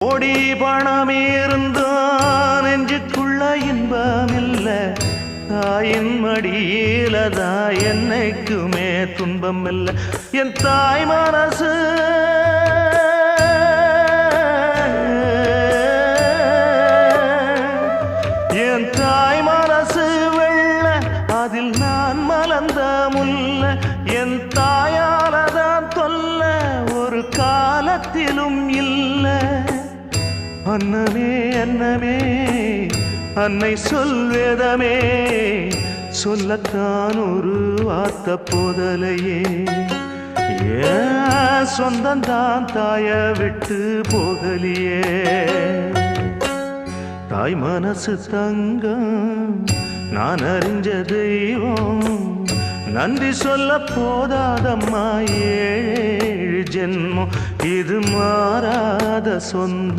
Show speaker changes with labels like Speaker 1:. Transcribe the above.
Speaker 1: கோடி பணம் இருந்தான் நெஞ்சுக்குள்ள இன்பமில்ல, தாயின் மடியிலதா என்னைக்குமே துன்பம் இல்ல. என் தாய் மனசு என் தாய் மனசு வெள்ள, அதில் நான் மலர்ந்த முல்ல. என் தாயாலதான் தொல்ல ஒரு காலத்திலும் இல்ல. அன்னமே அன்னமே அன்னை சொல்வேதமே, சொல்லத்தான் ஒரு வார்த்தை போதலையே. ஏன் சொந்தந்தான் தாய விட்டு போகலியே. தாய் மனசு தங்கம் நான் அறிஞ்ச தெய்வம், நன்றி சொல்ல போதாதம்மா ஏழு ஜென்மம். இது மாறாத சொந்தம்.